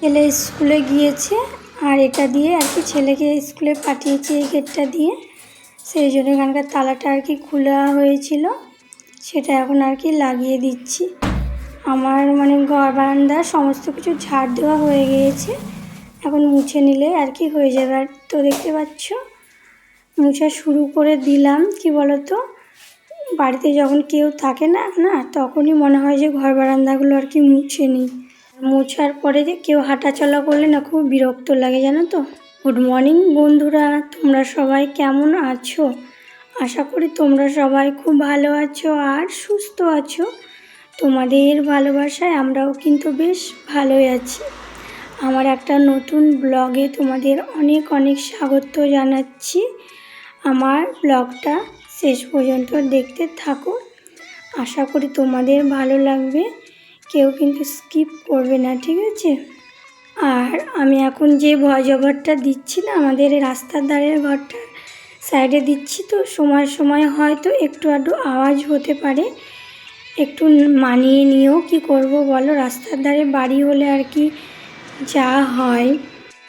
ছেলে স্কুলে গিয়েছে আর এটা দিয়ে আর কি ছেলেকে স্কুলে পাঠিয়েছি এই গেটটা দিয়ে, সেই জন্য এখানকার তালাটা আর কি খোলা হয়েছিল, সেটা এখন আর কি লাগিয়ে দিচ্ছি। আমার মানে ঘর বারান্দা সমস্ত কিছু ঝাড় দেওয়া হয়ে গিয়েছে, এখন মুছে নিলে আর কি হয়ে যাবে। আর তো দেখতে পাচ্ছ মুছা শুরু করে দিলাম। কি বলো তো, বাড়িতে যখন কেউ থাকে না না তখনই মনে হয় যে ঘর বারান্দাগুলো আর কি মুছে নিই। মোছার পরে যে কেউ হাঁটাচলা করলে না খুব বিরক্ত লাগে, জানো তো। গুড মর্নিং বন্ধুরা, তোমরা সবাই কেমন আছো? আশা করি তোমরা সবাই খুব ভালো আছো আর সুস্থ আছো। তোমাদের ভালোবাসায় আমরাও কিন্তু বেশ ভালোই আছি। আমার একটা নতুন ব্লগে তোমাদের অনেক অনেক স্বাগত জানাচ্ছি। আমার ব্লগটা শেষ পর্যন্ত দেখতে থাকো, আশা করি তোমাদের ভালো লাগবে, কেউ কিন্তু স্কিপ করবে না, ঠিক আছে? আর আমি এখন যে ভয়েস ওভারটা দিচ্ছি না, আমাদের রাস্তার ধারের ঘরটার সাইডে দিচ্ছি, তো সময় সময় হয়তো একটু আধটু আওয়াজ হতে পারে, একটু মানিয়ে নিও। কি করব বলো, রাস্তার ধারে বাড়ি হলে আর কি যা হয়,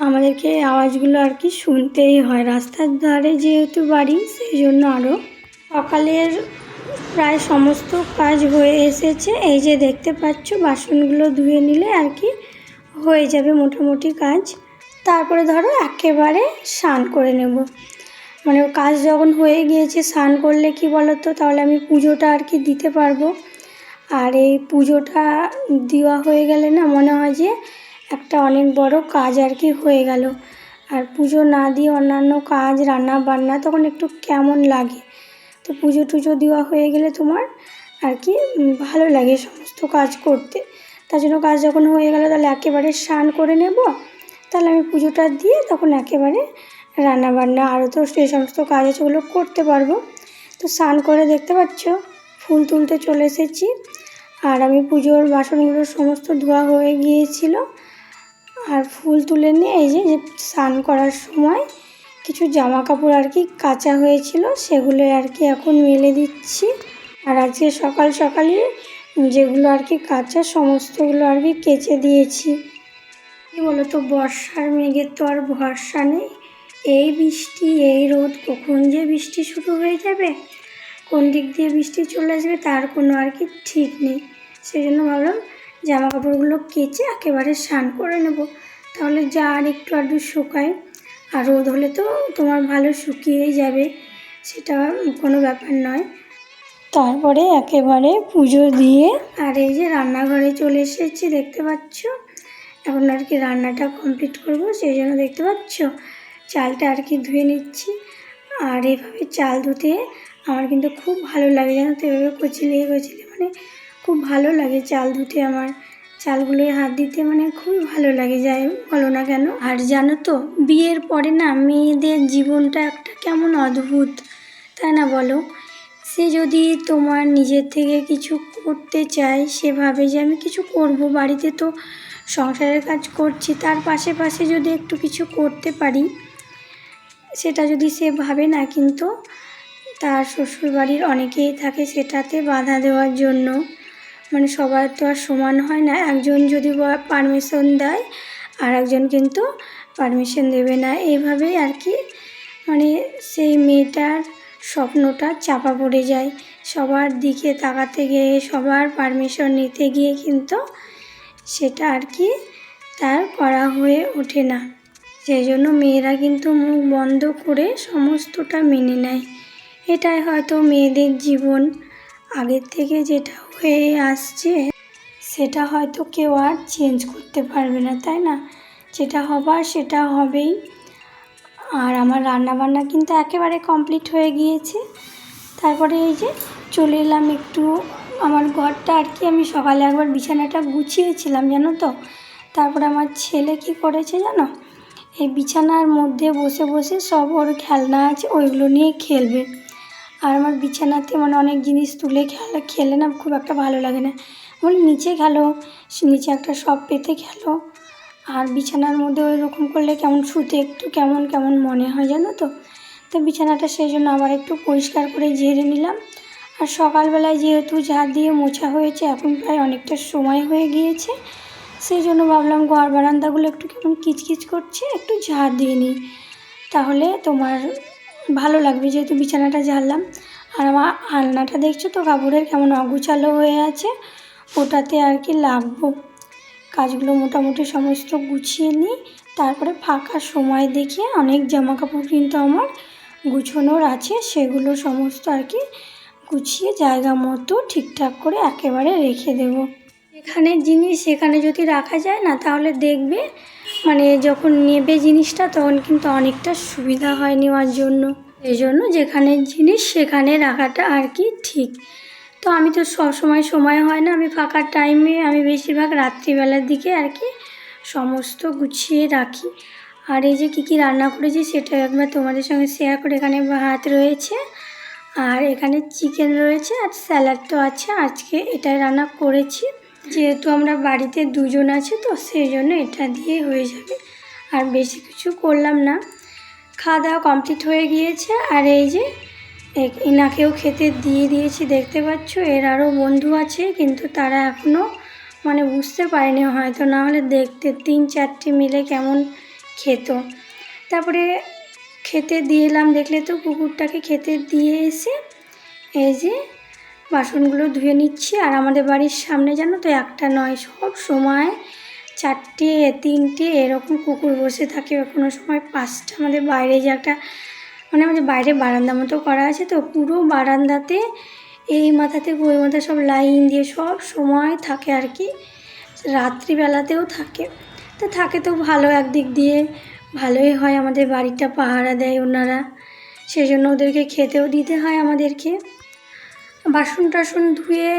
আমাদেরকে আওয়াজগুলো আর কি শুনতেই হয়। রাস্তার ধারে যেহেতু বাড়ি, সেই জন্য আরও। সকালের প্রায় সমস্ত কাজ হয়ে এসেছে, এই যে দেখতে পাচ্ছ বাসনগুলো ধুয়ে নিলে আর কি হয়ে যাবে মোটামুটি কাজ। তারপরে ধরো একেবারে স্নান করে নেব, মানে কাজ যখন হয়ে গিয়েছে স্নান করলে কি বলো তো, তাহলে আমি পুজোটা আর কি দিতে পারবো। আর এই পুজোটা দেওয়া হয়ে গেলে না মনে হয় যে একটা অনেক বড় কাজ আর কি হয়ে গেল। আর পুজো না দিয়ে অন্যান্য কাজ রান্না বান্না তখন একটু কেমন লাগে, তো পুজো টুজো দেওয়া হয়ে গেলে তোমার আর কি ভালো লাগে সমস্ত কাজ করতে। তার জন্য কাজ যখন হয়ে গেল তাহলে একেবারে স্নান করে নেব, তাহলে আমি পুজোটা দিয়ে তখন একেবারে রান্নাবান্না আরও তো সেই সমস্ত কাজ আছে ওগুলো করতে পারবো। তো স্নান করে দেখতে পাচ্ছ ফুল তুলতে চলে এসেছি। আর আমি পুজোর বাসনগুলো সমস্ত ধোয়া হয়ে গিয়েছিল, আর ফুল তুলে নিয়ে এই যে স্নান করার সময় কিছু জামা কাপড় আর কি কাচা হয়েছিল, সেগুলো আর কি এখন মেলে দিচ্ছি। আর আজকে সকাল সকালই যেগুলো আর কি কাচা সমস্তগুলো আর কি কেচে দিয়েছি। কী বলো তো, বর্ষার মেঘের তো আর ভরসা নেই, এই বৃষ্টি এই রোদ, কখন যে বৃষ্টি শুরু হয়ে যাবে, কোন দিক দিয়ে বৃষ্টি চলে আসবে তার কোনো আর কি ঠিক নেই। সেই জন্য ভাবলাম জামা কাপড়গুলো কেচে একেবারে স্নান করে নেব, তাহলে যা আর একটু আধটু শুকায়। আর রোদ হলে তো তোমার ভালো শুকিয়েই যাবে, সেটা কোনো ব্যাপার নয়। তারপরে একেবারে পুজো দিয়ে আর এই যে রান্নাঘরে চলে এসেছি, দেখতে পাচ্ছ এখন আর কি রান্নাটা কমপ্লিট করব, সেই জন্য দেখতে পাচ্ছ চালটা আর কি ধুয়ে নিচ্ছি। আর এইভাবে চাল ধুতে আমার কিন্তু খুব ভালো লাগে, জানো তো, এভাবে কচলে মানে খুব ভালো লাগে চাল ধুতে। আমার চালগুলোয় হাত দিতে মানে খুবই ভালো লাগে, যাই বলো না কেন। আর জানো তো, বিয়ের পরে না মেয়েদের জীবনটা একটা কেমন অদ্ভুত, তাই না বলো? সে যদি তোমার নিজের থেকে কিছু করতে চায়, সে ভাবে যে আমি কিছু করব, বাড়িতে তো সংসারের কাজ করছি, তার পাশে পাশে যদি একটু কিছু করতে পারি, সেটা যদি সে ভাবে না, কিন্তু তার শ্বশুরবাড়ির অনেকেই থাকে সেটাতে বাধা দেওয়ার জন্য। মানে সবার তো আর সমান হয় না, একজন যদি পারমিশন দেয় আর একজন কিন্তু পারমিশন দেবে না, এইভাবেই আর কি মানে সেই মেয়েটার স্বপ্নটা চাপা পড়ে যায়। সবার দিকে তাকাতে গিয়ে, সবার পারমিশন নিতে গিয়ে কিন্তু সেটা আর কি তার করা হয়ে ওঠে না। সেই জন্য মেয়েরা কিন্তু মুখ বন্ধ করে সমস্তটা মেনে নেয়। এটাই হয়তো মেয়েদের জীবন, আগের থেকে যেটা হয়ে আসছে সেটা হয়তো কেউ আর চেঞ্জ করতে পারবে না, তাই না? যেটা হবার সেটা হবেই। আর আমার রান্নাবান্না কিন্তু একেবারে কমপ্লিট হয়ে গিয়েছে। তারপরে এই যে চলে এলাম একটু আমার ঘরটা আর কি, আমি সকালে একবার বিছানাটা গুছিয়েছিলাম জানো তো। তারপরে আমার ছেলে কি করেছে জানো, এই বিছানার মধ্যে বসে বসে সব ওর খেলনা আছে ওইগুলো নিয়ে খেলবে। আর আমার বিছানাতে মানে অনেক জিনিস তুলে খেলে না খুব একটা ভালো লাগে না, মানে নিচে খেলো, নিচে একটা সব পেতে খেলো। আর বিছানার মধ্যে ওই রকম করলে কেমন শুতে একটু কেমন কেমন মনে হয় জানো তো। তো বিছানাটা সেই জন্য আবার একটু পরিষ্কার করে ঝেড়ে নিলাম। আর সকালবেলায় যেহেতু ঝাড় দিয়ে মোছা হয়েছে, এখন প্রায় অনেকটা সময় হয়ে গিয়েছে, সেই জন্য ভাবলাম ঘর বারান্দাগুলো একটু কেমন কিচকিচ করছে, একটু ঝাড় দিয়ে নিই, তাহলে তোমার ভালো লাগবে। যেহেতু বিছানাটা ঝাড়লাম, আর আমার আলনাটা দেখছো তো কাপড়ের কেমন অগুছালো হয়ে আছে, ওটাতে আর কি লাগবো। কাজগুলো মোটামুটি সমস্ত গুছিয়ে নিই, তারপরে ফাঁকা সময় দেখে অনেক জামা কাপড় কিন্তু আমার গুছোনোর আছে, সেগুলো সমস্ত আর কি গুছিয়ে জায়গা মতো ঠিকঠাক করে একেবারে রেখে দেব। এখানে জিনিস সেখানে যদি রাখা যায় না, তাহলে দেখবে মানে যখন নেবে জিনিসটা তখন কিন্তু অনেকটা সুবিধা হয় নেওয়ার জন্য। এই জন্য যেখানে জিনিস সেখানে রাখাটা আর কি ঠিক। তো আমি তো সময় হয় না, আমি ফাঁকা টাইমে আমি বেশিরভাগ রাত্রিবেলার দিকে আর কি সমস্ত গুছিয়ে রাখি। আর এই যে কী রান্না করেছি সেটা একবার তোমাদের সঙ্গে শেয়ার করে। এখানে ভাত রয়েছে, আর এখানে চিকেন রয়েছে, আর স্যালাড তো আছে। আজকে এটাই রান্না করেছি, যেহেতু আমরা বাড়িতে দুজন আছি তো সেই জন্য এটা দিয়ে হয়ে যাবে, আর বেশি কিছু করলাম না। খাওয়া দাওয়া কমপ্লিট হয়ে গিয়েছে, আর এই যে এনাকেও খেতে দিয়ে দিয়েছি। দেখতে পাচ্ছ এর আরও বন্ধু আছে, কিন্তু তারা এখনও মানে বুঝতে পারেনি হয়তো, না হলে দেখতে 3-4টে মিলে কেমন খেত। তারপরে খেতে দিয়ে এলাম, দেখলে তো কুকুরটাকে খেতে দিয়ে এসে এই যে বাসনগুলো ধুয়ে নিচ্ছি। আর আমাদের বাড়ির সামনে জানো তো একটা নয়, সব সময় 4টে 3টে এরকম কুকুর বসে থাকে, কোনো সময় 5টা। আমাদের বাইরে যে একটা মানে আমাদের বাইরে বারান্দা মতো করা আছে, তো পুরো বারান্দাতে এই মাথা থেকে ওই মাথা সব লাইন দিয়ে সব সময় থাকে আর কি, রাত্রিবেলাতেও থাকে। তো থাকে তো ভালো, একদিক দিয়ে ভালোই হয়, আমাদের বাড়িটা পাহারা দেয় ওনারা, সেই জন্য ওদেরকে খেতেও দিতে হয় আমাদেরকে। বাসন টাসন ধুয়ে,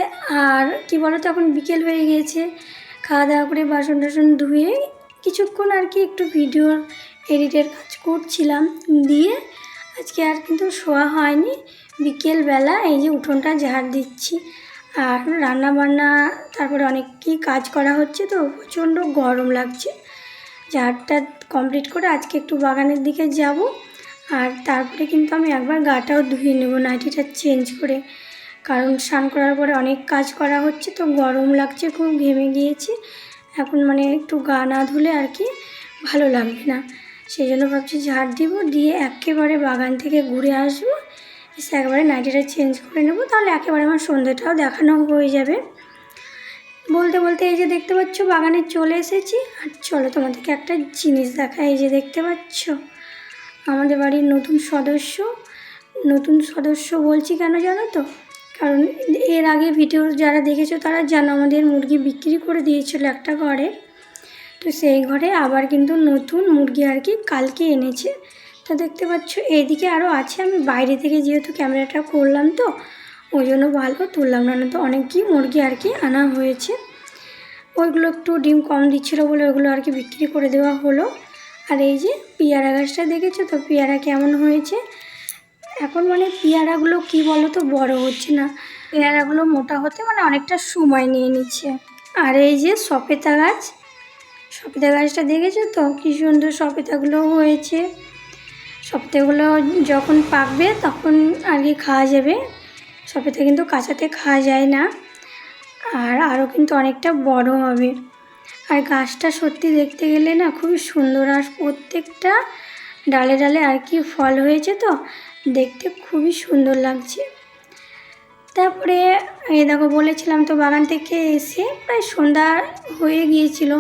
আর কি বলো তো এখন বিকেল হয়ে গিয়েছে, খাওয়া দাওয়া করে বাসন টাসন ধুয়ে কিছুক্ষণ আর কি একটু ভিডিও এডিটের কাজ করছিলাম, দিয়ে আজকে আর কিন্তু শোয়া হয়নি। বিকেলবেলা এই যে উঠোনটা ঝাড় দিচ্ছি, আর রান্না বান্না তারপরে অনেক কি কাজ করা হচ্ছে, তো প্রচণ্ড গরম লাগছে। ঝাড়টা কমপ্লিট করে আজকে একটু বাগানের দিকে যাব, আর তারপরে কিন্তু আমি একবার গাটাও ধুয়ে নেব নাইটিটা চেঞ্জ করে, কারণ স্নান করার পরে অনেক কাজ করা হচ্ছে, তো গরম লাগছে, খুব ঘেমে গিয়েছি এখন, মানে একটু গা না ধুলে আর কি ভালো লাগবে না। সেই জন্য ভাবছি ঝাড় দিব, দিয়ে একেবারে বাগান থেকে ঘুরে আসবো, এসে একবারে নাইটিটা চেঞ্জ করে নেব, তাহলে একেবারে আমার সন্ধ্যেটাও দেখানো হয়ে যাবে। বলতে বলতে এই যে দেখতে পাচ্ছ বাগানে চলে এসেছি। আর চলো তোমাদেরকে একটা জিনিস দেখাই। এই যে দেখতে পাচ্ছ আমাদের বাড়ির নতুন সদস্য বলছি কেন জানো তো, কারণ এর আগে ভিডিও যারা দেখেছো তারা জানো আমাদের মুরগি বিক্রি করে দিয়েছিল একটা ঘরে, তো সেই ঘরে আবার কিন্তু নতুন মুরগি আর কি কালকে এনেছে। তো দেখতে পাচ্ছ এইদিকে আরও আছে, আমি বাইরে থেকে যেহেতু ক্যামেরাটা করলাম তো ওই জন্য ভালো তুললাম না, তো অনেকই মুরগি আর কি আনা হয়েছে। ওইগুলো একটু ডিম কম দিচ্ছিলো বলে ওইগুলো আর কি বিক্রি করে দেওয়া হলো। আর এই যে পেয়ারা গাছটা দেখেছো তো, পেয়ারা কেমন হয়েছে এখন, মানে পেয়ারাগুলো কি বলো তো বড় হচ্ছে না, পেয়ারাগুলো মোটা হতে মানে অনেকটা সময় নিয়ে নিচ্ছে। আর এই যে সপেতা গাছটা দেখেছো তো কি সুন্দর সপেতাগুলো হয়েছে। সপেতাগুলো যখন পাকবে তখন আর কি খাওয়া যাবে, সপেতা কিন্তু কাঁচাতে খাওয়া যায় না, আর আরও কিন্তু অনেকটা বড় হবে। আর গাছটা সত্যি দেখতে গেলে না খুবই সুন্দর, আর প্রত্যেকটা ডালে ডালে আর কি ফল হয়েছে, তো দেখতে খুবই সুন্দর লাগছে। তারপরে এই দেখো বলেছিলাম তো বাগান থেকে এসে প্রায় সন্ধ্যা হয়ে গিয়েছিল,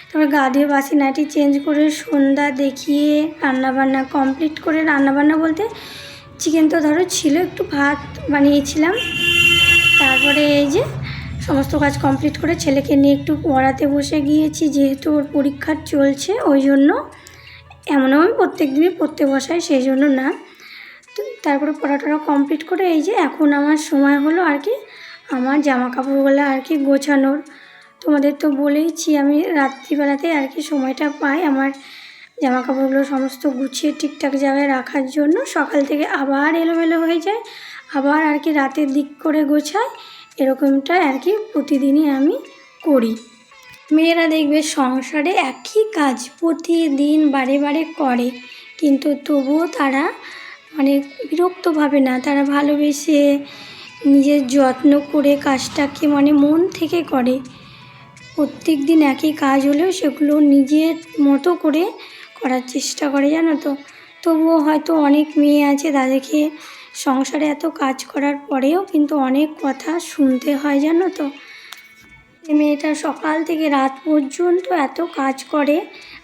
তারপরে গা ধুয়ে বাসি নাইটি চেঞ্জ করে সন্ধ্যা দেখিয়ে রান্নাবান্না কমপ্লিট করে, রান্নাবান্না বলতে চিকেন তো ধরো ছিল, একটু ভাত বানিয়েছিলাম। তারপরে এই যে সমস্ত কাজ কমপ্লিট করে ছেলেকে নিয়ে একটু পড়াতে বসে গিয়েছি, যেহেতু ওর পরীক্ষা চলছে ওই জন্য। এমনও আমি প্রত্যেক দিনই পড়তে বসাই, সেই জন্য না। তো তারপরে পড়াটা কমপ্লিট করে এই যে এখন আমার সময় হলো আর কি আমার জামা কাপড়গুলো আর কি গোছানোর। তোমাদের তো বলেইছি আমি রাত্রিবেলাতে আর কি সময়টা পাই আমার জামা কাপড়গুলো সমস্ত গুছিয়ে ঠিকঠাক জায়গায় রাখার জন্য। সকাল থেকে আবার এলোমেলো হয়ে যায়, আবার আর কি রাতের দিক করে গোছাই, এরকমটা আর কি প্রতিদিনই আমি করি। মেয়েরা দেখবে সংসারে একই কাজ প্রতিদিন বারে বারে করে, কিন্তু তবুও তারা মানে বিরক্ত ভাবে না, তারা ভালোবেসে নিজের যত্ন করে কাজটাকে মানে মন থেকে করে। প্রত্যেক দিন একই কাজ হলেও সেগুলো নিজের মতো করে করার চেষ্টা করে, জানো তো। তবুও হয়তো অনেক মেয়ে আছে তাদেরকে সংসারে এত কাজ করার পরেও কিন্তু অনেক কথা শুনতে হয়, জানো তো। এই মেয়েটা সকাল থেকে রাত পর্যন্ত এত কাজ করে,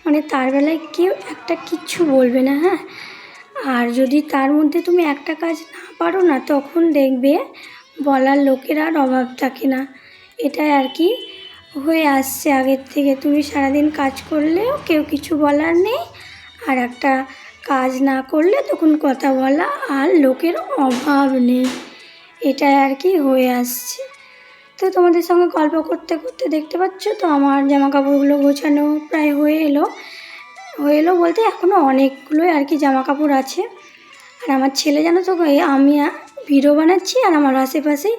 মানে তার বেলায় কেউ একটা কিচ্ছু বলবে না, হ্যাঁ। আর যদি তার মধ্যে তুমি একটা কাজ না পারো না, তখন দেখবে বলার লোকের আর অভাব থাকে না। এটাই আর কি হয়ে আসছে আগের থেকে। তুমি সারাদিন কাজ করলেও কেউ কিছু বলার নেই, আর একটা কাজ না করলে তখন কথা বলা আর লোকের অভাব নেই। এটাই আর কি হয়ে আসছে। তো তোমাদের সঙ্গে গল্প করতে করতে দেখতে পাচ্ছ তো আমার জামা কাপড়গুলো গোছানো প্রায় হয়ে এলো বলতে এখনও অনেকগুলোই আর কি জামা কাপড় আছে। আর আমার ছেলে জানো তো, আমি ভিডিও বানাচ্ছি আর আমার আশেপাশেই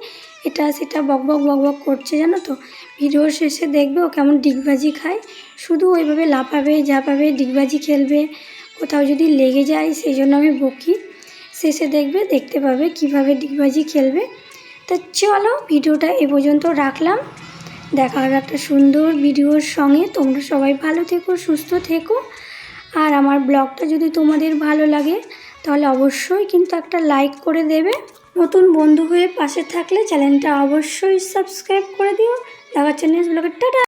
এটা সেটা বকবক বকবক করছে, জানো তো। ভিডিওর শেষে দেখবে ও কেমন ডিগবাজি খায়, শুধু ওইভাবে লাফাবে ঝাঁপাবে, ডিগবাজি খেলবে। কোথাও যদি লেগে যায় সেই জন্য আমি বকি, শেষে দেখতে পাবে কিভাবে ডিগবাজি খেলবে। তো চলো ভিডিওটা এ পর্যন্ত রাখলাম, দেখা হবে একটা সুন্দর ভিডিওর সঙ্গে। তোমরা সবাই ভালো থেকো, সুস্থ থেকো। আর আমার ব্লগটা যদি তোমাদের ভালো লাগে তাহলে অবশ্যই কিন্তু একটা লাইক করে দেবে। নতুন বন্ধু হয়ে পাশে থাকলে চ্যানেলটা অবশ্যই সাবস্ক্রাইব করে দিও। দেখা হচ্ছে নেক্সট ব্লগে, টাটা।